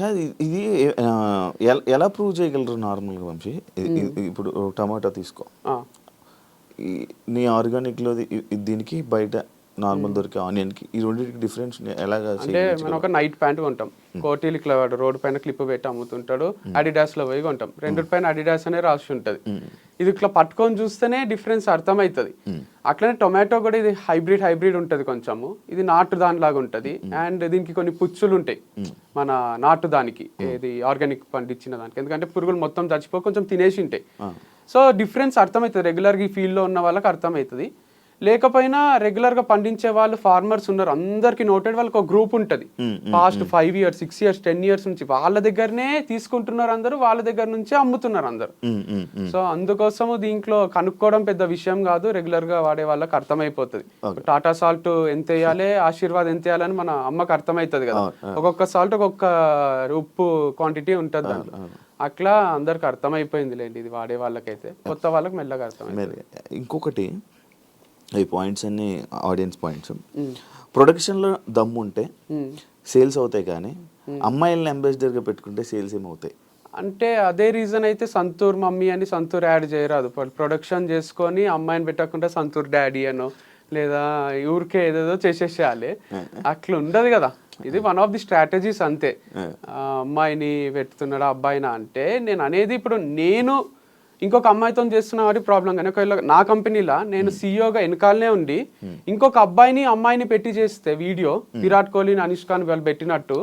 కాదు ఇది ఎలా ప్రూవ్ చేయగలరు నార్మల్గా వంశీ? ఇప్పుడు టమాటా తీసుకో, నీ ఆర్గానిక్లో దీనికి బయట నార్మల్ దొరికే ఆనియన్కి ఈ రెండింటికి డిఫరెన్స్ ఎలాగా? అంటే మనం ఒక నైట్ ప్యాంట్ కొంటాం, కోటీలు ఇట్లా రోడ్డు పైన క్లిప్ పెట్టి అమ్ముతుంటాడు, అడిడాస్ లో పోయి కొంటాం, రెండు పైన అడిడాస్ అనే రాసి ఉంటుంది. ఇది ఇట్లా పట్టుకొని చూస్తేనే డిఫరెన్స్ అర్థమవుతుంది. అట్లనే టొమాటో కూడా ఇది హైబ్రిడ్ ఉంటుంది కొంచెము, ఇది నాటు దానిలాగా ఉంటుంది. అండ్ దీనికి కొన్ని పుచ్చులు ఉంటాయి మన నాటు దానికి, ఇది ఆర్గానిక్ పండించిన దానికి, ఎందుకంటే పురుగులు మొత్తం చచ్చిపో కొంచెం తినేసి ఉంటాయి. సో డిఫరెన్స్ అర్థమవుతుంది, రెగ్యులర్గా ఈ ఫీల్డ్లో ఉన్న వాళ్ళకి అర్థమవుతుంది. లేకపోయినా రెగ్యులర్గా పండించే వాళ్ళు ఫార్మర్స్ ఉన్నారు, అందరికి నోటెడ్ వాళ్ళకి ఒక గ్రూప్ ఉంటుంది. పాస్ట్ 5 years 6 years 10 years నుంచి వాళ్ళ దగ్గరనే తీసుకుంటున్నారు అందరూ, వాళ్ళ దగ్గర నుంచే అమ్ముతున్నారు అందరు. సో అందుకోసము దీంట్లో కనుక్కోవడం పెద్ద విషయం కాదు, రెగ్యులర్గా వాడే వాళ్ళకి అర్థమైపోతుంది. టాటా సాల్ట్ ఎంత వేయాలి, ఆశీర్వాద్ ఎంత వేయాలని మన అమ్మకి అర్థమవుతుంది కదా, ఒక్కొక్క సాల్ట్ ఒక్కొక్క ఉప్పు క్వాంటిటీ ఉంటుంది దాంట్లో. అట్లా అందరికి అర్థమైపోయింది లేండి, ఇది వాడే వాళ్ళకైతే. కొత్త వాళ్ళకి మెల్లగా అర్థమైంది. ఇంకొకటి, ఈ పాయింట్స్ అన్ని ఆడియన్స్ పాయింట్స్, ప్రొడక్షన్లో దమ్ము ఉంటే సేల్స్ అవుతాయి, కానీ అమ్మాయిలను అంబాసిడర్గా పెట్టుకుంటే సేల్స్ ఏమవుతాయి అంటే అదే రీజన్ అయితే సంతూర్ మమ్మీ అని సంతూర్ యాడ్ చేయరాదు. ప్రొడక్షన్ చేసుకొని అమ్మాయిని పెట్టకుండా సంతూర్ డాడీ అనో లేదా ఊరికే ఏదేదో చేసేసేయాలి, అట్లా ఉండదు కదా. ఇది వన్ ఆఫ్ ది స్ట్రాటజీస్ అంతే. అమ్మాయిని పెడుతున్నాడా అబ్బాయినా అంటే నేను అనేది, ఇప్పుడు నేను ఇంకొక అమ్మాయితో చేస్తున్నా కాబట్టి ప్రాబ్లం, కానీ ఒకవేళ నా కంపెనీలో నేను సీఈఓగా వెనకాలనే ఉండి ఇంకొక అబ్బాయిని అమ్మాయిని పెట్టి చేస్తే వీడియో, విరాట్ కోహ్లీని అనుష్కాని వాళ్ళు పెట్టినట్టు,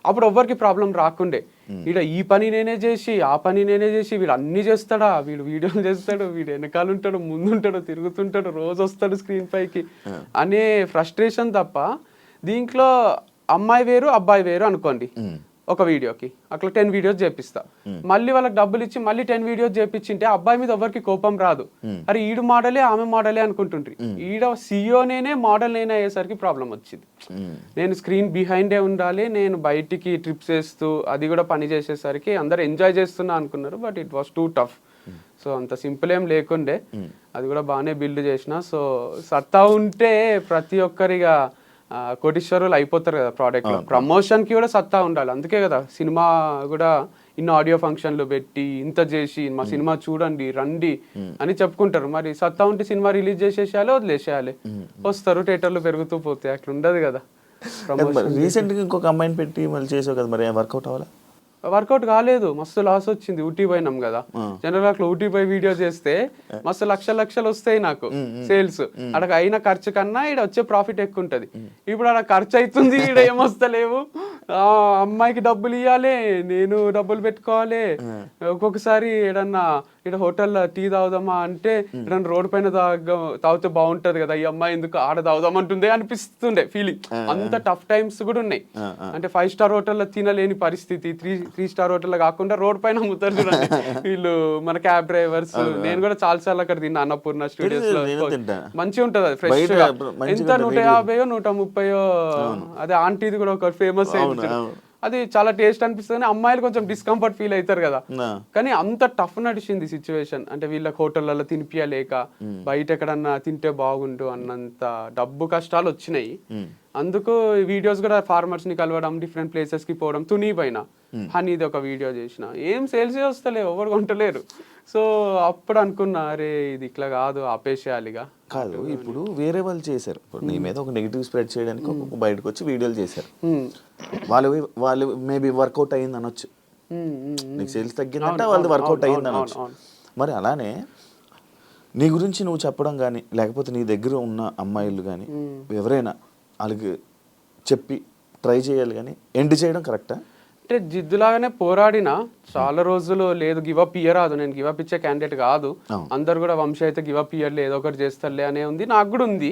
అప్పుడు ఎవ్వరికి ప్రాబ్లం రాకుండే. వీడు ఈ పని నేనే చేసి ఆ పని నేనే చేసి, వీడు అన్ని చేస్తాడా, వీడు వీడియోలు చేస్తాడు, వీడు వెనకాల ఉంటాడు, ముందుంటాడు, తిరుగుతుంటాడు, రోజు వస్తాడు స్క్రీన్ పైకి అనే ఫ్రస్ట్రేషన్ తప్ప. దీంట్లో అమ్మాయి వేరు అబ్బాయి వేరు అనుకోండి, ఒక వీడియోకి అట్లా 10 వీడియోస్ చేపిస్తా, మళ్ళీ వాళ్ళకి డబ్బులు ఇచ్చి మళ్ళీ 10 వీడియోస్ చేపించింటే అబ్బాయి మీద ఎవరికి కోపం రాదు. అరే ఈడు మోడలే ఆమె మోడలే అనుకుంటుండ్రి, ఈడ సీఈఓ నేనే మోడల్ నేనే అయ్యేసరికి ప్రాబ్లం వచ్చింది. నేను స్క్రీన్ బిహైండే ఉండాలి, నేను బయటికి ట్రిప్స్ వేస్తూ అది కూడా పని చేసేసరికి అందరు ఎంజాయ్ చేస్తున్నా అనుకున్నారు, but it was two tough. So అంత సింపుల్ ఏం లేకుండే, అది కూడా బాగానే బిల్డ్ చేసిన. సో సత్తా ఉంటే ప్రతి ఒక్కరిగా కోటీశ్వరులు అయిపోతారు కదా ప్రోడక్ట్లో. ప్రమోషన్కి కూడా సత్తా ఉండాలి, అందుకే కదా సినిమా కూడా ఇన్ని ఆడియో ఫంక్షన్లు పెట్టి ఇంత చేసి మా సినిమా చూడండి రండి అని చెప్పుకుంటారు. మరి సత్తా ఉంటే సినిమా రిలీజ్ చేసేసేయాలి, వదిలేసేయాలి, వస్తారు, థియేటర్లు పెరుగుతూ పోతాయి, అట్లా ఉండదు కదా. రీసెంట్గా ఇంకొక అమ్మాయిని పెట్టి మళ్ళీ చేసావు కదా, మరి వర్కౌట్ అవ్వాలి? వర్కౌట్ కాలేదు, మస్తు లాస్ వచ్చింది. ఊటీ పోయినాం కదా, జనరల్ అట్లా ఊటీ పోయి వీడియో చేస్తే మస్తు లక్షలు వస్తాయి నాకు సేల్స్. అక్కడ అయిన ఖర్చు కన్నా ఇక్కడ వచ్చే ప్రాఫిట్ ఎక్కువ ఉంటది. ఇప్పుడు అక్కడ ఖర్చు అవుతుంది, ఇక్కడ ఏమొస్తలేవు, అమ్మాయికి డబ్బులు ఇవ్వాలి, నేను డబ్బులు పెట్టుకోవాలి. ఒక్కొక్కసారి ఏడన్నా ఇక్కడ హోటల్లో టీ తాగుదామా అంటే ఏదన్నా రోడ్డు పైన తాగితే బాగుంటది కదా, ఈ అమ్మాయి ఎందుకు ఆడ తాగుదామంటుందే అనిపిస్తుండే ఫీలింగ్. అంత టఫ్ టైమ్స్ కూడా ఉన్నాయి. అంటే 5 స్టార్ హోటల్లో తినలేని పరిస్థితి, 3 స్టార్ హోటల్లో కాకుండా రోడ్ పైన అమ్ముతారు చూడండి వీళ్ళు, మన క్యాబ్ డ్రైవర్స్. నేను కూడా చాలా సార్లు అక్కడ తిన్నా, అన్నపూర్ణ స్టూడియోస్ లో. మంచిగా ఉంటది అది, ఫ్రెష్ గా. ఎంత 150 130. అదే ఆంటీది కూడా ఒక ఫేమస్ అయింది, అది చాలా టేస్ట్ అనిపిస్తుంది. కానీ అమ్మాయిలు కొంచెం డిస్కంఫర్ట్ ఫీల్ అవుతారు కదా. కానీ అంత టఫ్ నడిచింది సిచ్యువేషన్. అంటే వీళ్ళకి హోటళ్లలో తినిపియలేక, బయట ఎక్కడన్నా తింటే బాగుండు అన్నంత డబ్బు కష్టాలు వచ్చినాయి. అందుకు వీడియోస్ కూడా ఫార్మర్స్ ని కలవడం, డిఫరెంట్ ప్లేసెస్ కి పోవడం. తుని పైన హనీది ఒక వీడియో చేసిన, ఏం సేల్స్ వస్తలేవు, ఎవరు కొంటలేరు. సో అప్పుడు అనుకున్నా, అరే ఇది ఇట్లా కాదు, ఆపేసేయాలిగా. కాదు, ఇప్పుడు వేరే వాళ్ళు చేశారు, నీ మీద ఒక నెగిటివ్ స్ప్రెడ్ చేయడానికి బయటకు వచ్చి వీడియోలు చేశారు, వాళ్ళు మేబీ వర్కౌట్ అయ్యింది అనొచ్చు, నీకు సేల్స్ తగ్గిందంటే వాళ్ళది వర్కౌట్ అయ్యింది అనొచ్చు. మరి అలానే నీ గురించి నువ్వు చెప్పడం కానీ, లేకపోతే నీ దగ్గర ఉన్న అమ్మాయిలు కానీ ఎవరైనా వాళ్ళకి చెప్పి ట్రై చేయాలి, కానీ ఎండ్ చేయడం కరెక్టా? అంటే జిద్దులాగానే పోరాడినా చాలా రోజులు లేదు, గివప్ ఇయ్యరాదు, నేను గివప్ ఇచ్చే క్యాండిడేట్ కాదు. అందరు కూడా వంశీ అయితే గివప్ ఇయ్యర్లే, ఏదో ఒకటి చేస్తారులే అనే ఉంది, నాకు కూడా ఉంది.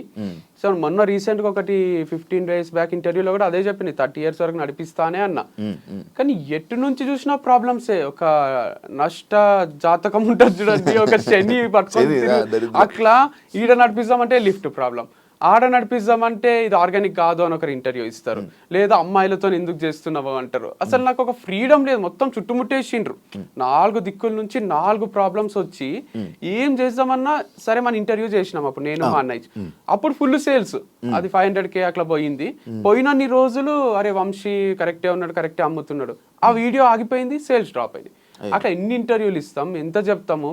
సో మొన్న రీసెంట్ గా ఒకటి 15 days బ్యాక్ ఇంటర్వ్యూలో కూడా అదే చెప్పింది, 30 years వరకు నడిపిస్తానే అన్న. కానీ ఎటు నుంచి చూసినా ప్రాబ్లమ్సే. ఒక నష్ట జాతకం ఉంటుంది చూడండి, ఒక శని పట్టుకొని అట్లా ఈడ నడిపిస్తామంటే లిఫ్ట్ ప్రాబ్లం, ఆడ నడిపిద్దామంటే ఇది ఆర్గానిక్ కాదు అని ఒకరు ఇంటర్వ్యూ ఇస్తారు, లేదా అమ్మాయిలతో ఎందుకు చేస్తున్నావు అంటారు. అసలు నాకు ఒక ఫ్రీడమ్ లేదు, మొత్తం చుట్టుముట్టేసిండ్రు. 4 దిక్కుల నుంచి 4 ప్రాబ్లమ్స్ వచ్చి ఏం చేద్దామన్నా సరే మన ఇంటర్వ్యూ చేసినాం అప్పుడు నేను మా అన్నయ్య. అప్పుడు ఫుల్ సేల్స్, అది 500K అట్లా పోయింది. పోయినన్ని రోజులు అరే వంశీ కరెక్టే ఉన్నాడు, కరెక్టే అమ్ముతున్నాడు, ఆ వీడియో ఆగిపోయింది, సేల్స్ డ్రాప్ అయింది. అట్లా ఎన్ని ఇంటర్వ్యూలు ఇస్తాం, ఎంత చెప్తాము.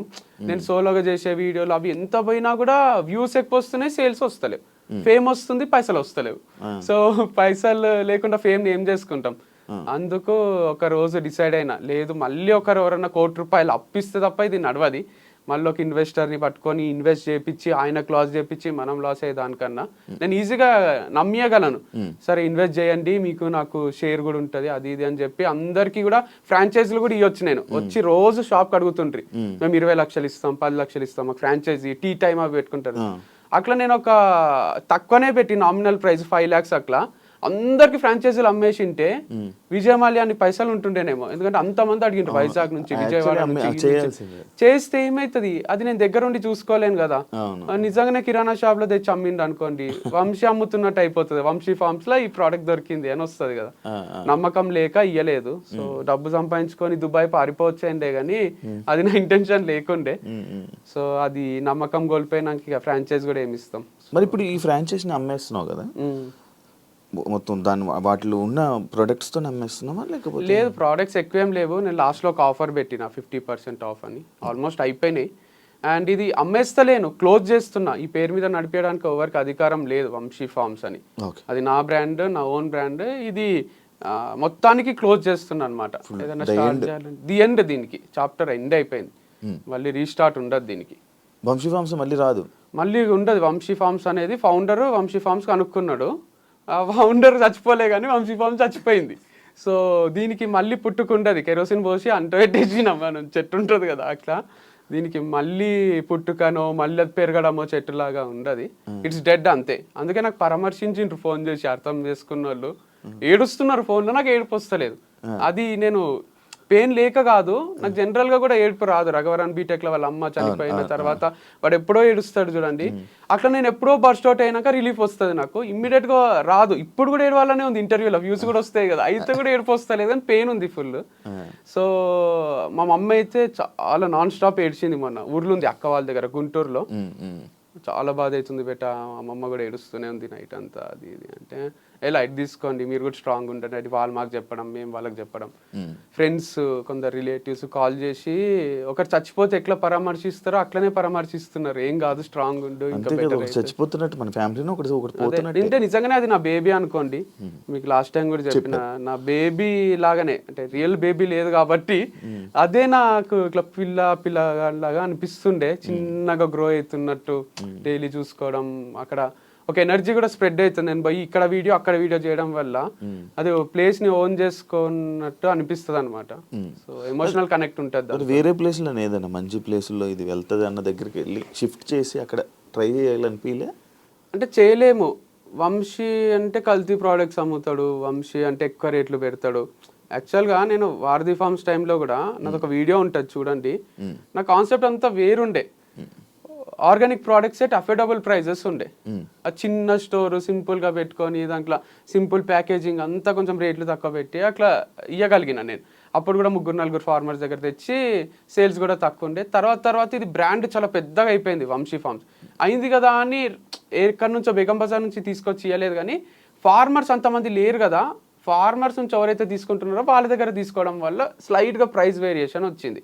నేను సోలోగా చేసే వీడియోలు అవి ఎంత పోయినా కూడా వ్యూస్ ఎక్కువ వస్తున్నాయి, సేల్స్ వస్తలేవు. ఫేమ్ వస్తుంది, పైసలు వస్తలేవు. సో పైసలు లేకుండా ఫేమ్ ఏం చేసుకుంటాం. అందుకు ఒక రోజు డిసైడ్ అయినా, లేదు మళ్ళీ ఒకరు ఎవరన్నా ₹1,00,00,000 అప్పిస్తే తప్ప ఇది నడవది. మళ్ళీ ఒక ఇన్వెస్టర్ని పట్టుకొని ఇన్వెస్ట్ చేయించి ఆయనకు లాస్ చేయించి మనం లాస్ అయ్యే దానికన్నా నేను ఈజీగా నమ్మియగలను. సరే ఇన్వెస్ట్ చేయండి, మీకు నాకు షేర్ కూడా ఉంటుంది, అది ఇది అని చెప్పి అందరికీ కూడా ఫ్రాంచైజీలు కూడా ఇవ్వచ్చు. నేను వచ్చి రోజు షాప్కి అడుగుతుండ్రి, మేము 20 లక్షలు ఇస్తాం, 10 లక్షలు ఇస్తాం, మాకు ఫ్రాంచైజీ టీ టైమ్ అవి పెట్టుకుంటారు. అట్లా నేను ఒక తక్కువనే పెట్టి నామినల్ ప్రైస్ 5 lakhs అట్లా అందరికి ఫ్రాంచైజీలు అమ్మేసింటే విజయమాల్యా అని పైసలు ఉంటుండేనేమో. ఎందుకంటే అంతమంది అడిగిండ్రు వైజాగ్ నుంచి, విజయవాడ నుంచి. చేస్తే ఏమైతుంది, అది నేను దగ్గర ఉండి చూసుకోలేను కదా. నిజంగానే కిరాణా షాప్ లో తెచ్చి అమ్మిండు అనుకోండి, వంశీ అమ్ముతున్నట్టు అయిపోతుంది. వంశీ ఫార్మ్స్ లో ఈ ప్రోడక్ట్ దొరికింది అని వస్తుంది కదా. నమ్మకం లేక ఇయ్యలేదు. సో డబ్బు సంపాదించుకొని దుబాయ్ పారిపోవచ్చేండే గానీ అది నా ఇంటెన్షన్ లేకుండే. సో అది నమ్మకం కోల్పోయినాక ఇక ఫ్రాంచైజ్ కూడా ఏమి ఇస్తాం. మరి ఇప్పుడు ఈ ఫ్రాంచైజీని అమ్మేస్తున్నావు కదా, మొత్తం దాని వాటిలో ఉన్న ప్రొడక్ట్స్తో అమ్మేస్తున్నావా లేకపోతే? లేదు, ప్రోడక్ట్స్ ఎక్కువేం లేవు. నేను లాస్ట్లో ఒక ఆఫర్ పెట్టిన 50% ఆఫ్ అని, ఆల్మోస్ట్ అయిపోయినాయి. అండ్ ఇది అమ్మేస్తలేను, క్లోజ్ చేస్తున్నా. ఈ పేరు మీద నడిపేయడానికి ఎవరికి అధికారం లేదు, వంశీ ఫార్మ్స్ అని. అది నా బ్రాండ్, నా ఓన్ బ్రాండ్. ఇది మొత్తానికి క్లోజ్ చేస్తున్నా అనమాట. ఏదైనా స్టార్ట్ చేయాలంటే ది ఎండ్, దీనికి చాప్టర్ ఎండ్ అయిపోయింది, మళ్ళీ రీస్టార్ట్ ఉండదు దీనికి. వంశీ ఫార్మ్స్ మళ్ళీ రాదు, మళ్ళీ ఉండదు. వంశీ ఫార్మ్స్ అనేది ఫౌండర్ వంశీ ఫార్మ్స్ కనుక్కున్నాడు, ఆ ఫౌండర్ చచ్చిపోలే కానీ వంశీ ఫార్మ్స్ చచ్చిపోయింది. సో దీనికి మళ్ళీ పుట్టుకుండదు, కెరోసిన్ పోసి అంట పెట్టేసినాం మనం, చెట్టు ఉంటుంది కదా అట్లా. దీనికి మళ్ళీ పుట్టుకనో మళ్ళీ అది పెరగడమో చెట్టులాగా ఉండదు, ఇట్స్ డెడ్ అంతే. అందుకే నాకు పరామర్శించిండ్రు ఫోన్ చేసి, అర్థం చేసుకున్న వాళ్ళు ఏడుస్తున్నారు ఫోన్లో, నాకు ఏడుపు వస్తలేదు. అది నేను పెయిన్ లేక కాదు, నాకు జనరల్ గా కూడా ఏడుపు రాదు. రఘవరన్ బీటెక్ లో వాళ్ళ అమ్మ చనిపోయిన తర్వాత వాడు ఎప్పుడో ఏడుస్తాడు చూడండి, అట్లా నేను ఎప్పుడో బర్స్ట్ అవుట్ అయినాక రిలీఫ్ వస్తుంది, నాకు ఇమ్మీడియట్ గా రాదు. ఇప్పుడు కూడా ఏడవాలనే ఉంది, ఇంటర్వ్యూలో వ్యూస్ కూడా వస్తాయి కదా, అయితే కూడా ఏడుపు వస్తలేదు కానీ పెయిన్ ఉంది ఫుల్. సో మా మమ్మ అయితే చాలా నాన్ స్టాప్ ఏడ్చింది. మొన్న ఊర్లో ఉంది అక్క వాళ్ళ దగ్గర గుంటూరులో, చాలా బాధ అవుతుంది బెట, అమ్మమ్మ కూడా ఏడుస్తూనే ఉంది నైట్ అంతా, అది ఇది అంటే లైట్ తీసుకోండి, మీరు కూడా స్ట్రాంగ్ ఉంటుంది. అది వాళ్ళు మాకు చెప్పడం, మేము వాళ్ళకి చెప్పడం. ఫ్రెండ్స్ కొందరు రిలేటివ్స్ కాల్ చేసి ఒకరు చచ్చిపోతే ఎట్లా పరామర్శిస్తారో అట్లనే పరామర్శిస్తున్నారు, ఏం కాదు స్ట్రాంగ్ ఉండు, ఇంకా చచ్చిపోతున్నట్టు మన ఫ్యామిలీలో అంటే నిజంగానే అది నా బేబీ అనుకోండి. మీకు లాస్ట్ టైం కూడా చెప్పిన, నా బేబీ లాగానే, అంటే రియల్ బేబీ లేదు కాబట్టి అదే నాకు ఇట్లా పిల్ల లాగా అనిపిస్తుండే, చిన్నగా గ్రో అవుతున్నట్టు డైలీ చూసుకోవడం. అక్కడ ఒక ఎనర్జీ కూడా స్ప్రెడ్ అవుతుంది. నేను పోయి ఇక్కడ వీడియో అక్కడ వీడియో చేయడం వల్ల అది ప్లేస్ ని ఓన్ చేసుకున్నట్టు అనిపిస్తుంది అనమాట. సో ఎమోషనల్ కనెక్ట్ ఉంటుంది. వేరే ప్లేస్ లో ఏదైనా మంచి ప్లేస్ లో ఇది వెళ్తుంది అన్న దగ్గరికి వెళ్ళి షిఫ్ట్ చేసి అక్కడ ట్రై చేయాలనిపించలే? అంటే చేయలేము. వంశీ అంటే కల్తీ ప్రోడక్ట్స్ అమ్ముతాడు, వంశీ అంటే ఎక్కువ రేట్లు పెడతాడు. యాక్చువల్గా నేను వారధి ఫార్మ్స్ టైంలో కూడా నాకు ఒక వీడియో ఉంటుంది చూడండి, నా కాన్సెప్ట్ అంతా వేరుండే. Organic products at affordable prices ఉండే, ఆ చిన్న స్టోర్ సింపుల్ గా పెట్టుకొని దాంట్లో సింపుల్ ప్యాకేజింగ్ అంతా కొంచెం రేట్లు తక్కువ పెట్టి అట్లా ఇవ్వగలిగిన నేను. అప్పుడు కూడా 3-4 ఫార్మర్స్ దగ్గర తెచ్చి సేల్స్ కూడా తక్కువ ఉండే. తర్వాత ఇది బ్రాండ్ చాలా పెద్దగా అయిపోయింది వంశీ ఫార్మ్స్. అయింది కదా అని ఎక్కడి నుంచో బేగం బజార్ నుంచి తీసుకొచ్చి ఇవ్వలేదు, కానీ ఫార్మర్స్ అంతమంది లేరు కదా, ఫార్మర్స్ నుంచి ఎవరైతే తీసుకుంటున్నారో వాళ్ళ దగ్గర తీసుకోవడం వల్ల స్లైట్ గా ప్రైస్ వేరియేషన్ వచ్చింది.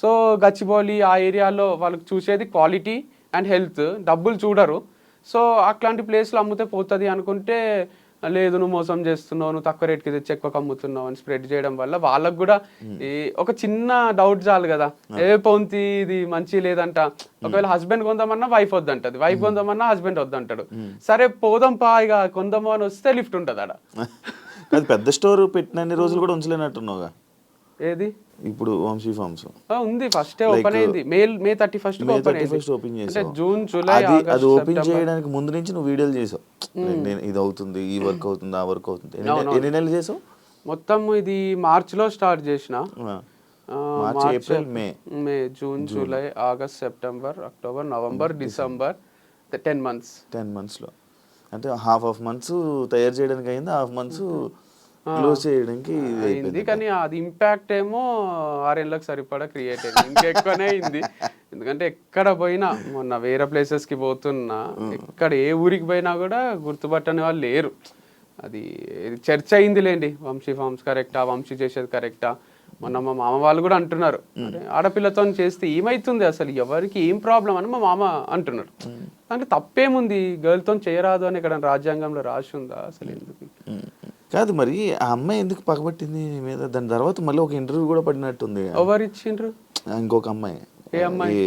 సో గచ్చిబౌలి ఆ ఏరియాలో వాళ్ళకి చూసేది క్వాలిటీ అండ్ హెల్త్, డబ్బులు చూడరు. సో అట్లాంటి ప్లేస్లో అమ్మితే పోతుంది అనుకుంటే, లేదు నువ్వు మోసం చేస్తున్నావు, నువ్వు తక్కువ రేట్కి తెచ్చి ఎక్కువ అమ్ముతున్నావు అని స్ప్రెడ్ చేయడం వల్ల వాళ్ళకు కూడా ఒక చిన్న డౌట్ చాలు కదా, పొంతి ఇది మంచి లేదంట. ఒకవేళ హస్బెండ్ కొందామన్నా వైఫ్ వద్దంటది, వైఫ్ కొందామన్నా హస్బెండ్ వద్దంటాడు. సరే పోదాం పా ఇక కొందాము అని వస్తే లిఫ్ట్ ఉంటుంది ఆడ. అది పెద్ద స్టోర్ పెట్టినన్ని రోజులు కూడా ఉంచలేనట్టున్నావుగా. ఏది ఇప్పుడు వంశీ ఫార్మ్స్ ఉంది, ఫస్ట్ ఓపెన్ అయింది May 31 ఓపెన్ చేసావు. జూన్ జూలై అది ఓపెన్ చేయడానికి ముందు నుంచి నువ్వు వీడియోలు చేసావు, నేను ఇది అవుతుంది, ఈ వర్క్ అవుతుంది, ఆ వర్క్ అవుతుంది. ఎన్ని నెలలు చేసావు మొత్తం? ఇది మార్చ్ లో స్టార్ట్ చేసిన, March April May June July August September October November December 10 months. 10 months లో అంటే హాఫ్ మంత్స్ తయారు చేయడానికి అయింది, హాఫ్ మంత్స్ క్లోజ్ చేయడానికి ఇది అయింది. అయిపోయింది. కానీ అది ఇంపాక్ట్ ఏమో 6 ఏళ్ళకి సరిపడా క్రియేట్ అయింది, ఇంకెక్కువనే అయింది. ఎందుకంటే ఎక్కడ పోయినా, మొన్న వేరే ప్లేసెస్కి పోతున్నా, ఎక్కడ ఏ ఊరికి పోయినా కూడా గుర్తుపట్టని వాళ్ళు లేరు. అది చర్చ అయిందిలేండి, వంశీ ఫార్మ్స్ కరెక్టా, వంశీ చేసేది కరెక్టా. మొన్న మా మామ వాళ్ళు కూడా అంటున్నారు, అరే ఆడపిల్లతో చేస్తే ఏమైతుంది, అసలు ఎవరికి ఏం ప్రాబ్లం అని మా మామ అంటున్నారు. అంటే తప్పేముంది, గర్ల్తో చేయరాదు అని ఇక్కడ రాజ్యాంగంలో రాసి ఉందా అసలు? ఎందుకు కాదు మరి ఆ అమ్మాయి ఎందుకు పగబట్టింది నీ మీద? దాని తర్వాత మళ్ళీ ఒక ఇంటర్వ్యూ కూడా పడినట్టుంది. ఎవరు ఇచ్చిండ్రు? ఇంకొక అమ్మాయి, ఏ అమ్మాయి?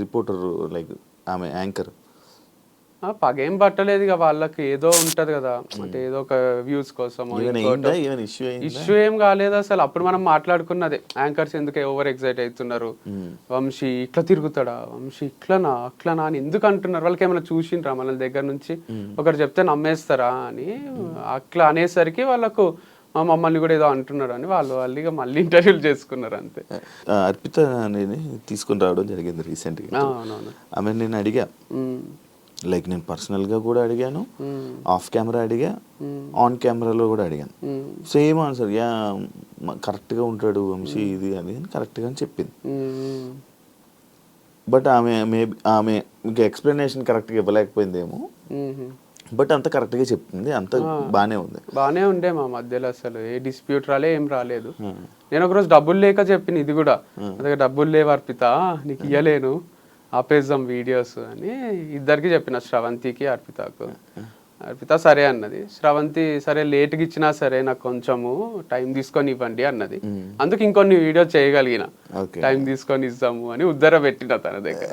రిపోర్టర్, లైక్ ఆమె యాంకర్. పగేం పట్టలేదు ఇక, వాళ్ళకి ఏదో ఉంటది కదా, అంటే ఏదో ఒక వ్యూస్ కోసం. ఇష్యూ ఏం కాలేదు అసలు. అప్పుడు మనం మాట్లాడుకున్నదే, యాంకర్స్ ఎందుకు ఓవర్ ఎక్సైట్ అవుతున్నారు, వంశీ ఇట్లా తిరుగుతాడా, వంశీ ఇట్లనా అట్లనా అని ఎందుకు అంటున్నారు, వాళ్ళకి ఏమైనా చూసిండ్రా మన దగ్గర నుంచి? ఒకరు చెప్తే నమ్మేస్తారా అని అట్లా అనేసరికి వాళ్ళకు మమ్మల్ని కూడా ఏదో అంటున్నారు అని వాళ్ళు ఇక మళ్ళీ ఇంటర్వ్యూలు చేసుకున్నారు అంతే. అర్పిత అనేది తీసుకుని రావడం జరిగింది రీసెంట్గా. ఆమె నేను అడిగా, లైక్ నేను పర్సనల్గా కూడా అడిగాను, ఆఫ్ కెమెరా అడిగా, ఆన్ కెమెరాలో కూడా అడిగాను. సేమ్ ఆన్సర్, యా కరెక్ట్గా ఉంటాడు వంశీ, ఇది అది అని కరెక్ట్గా అని చెప్పింది. బట్ ఆమె ఇంకా ఎక్స్ప్లెనేషన్ కరెక్ట్గా ఇవ్వలేకపోయిందేమో, బట్ అంత కరెక్ట్గా చెప్పింది, అంత బాగానే ఉండే మా మధ్యలో. అసలు ఏ డిస్ప్యూట్ ఏం రాలేదు. నేను ఒకరోజు డబ్బులు లేక చెప్పిన ఇది కూడా, అదే డబ్బులు లేవు అర్పిత, నీకు ఇయ్యలేను, ఆపేద్దాం వీడియోస్ అని ఇద్దరికి చెప్పిన, శ్రవంతికి అర్పితకు. అర్పిత సరే అన్నది, శ్రవంతి సరే లేట్గా ఇచ్చినా సరే నాకు కొంచెము టైం తీసుకొని ఇవ్వండి అన్నది. అందుకు ఇంకొన్ని వీడియో చేయగలిగిన, టైం తీసుకొని ఇస్తాము అని ఉద్దర పెట్టిన తన దగ్గర.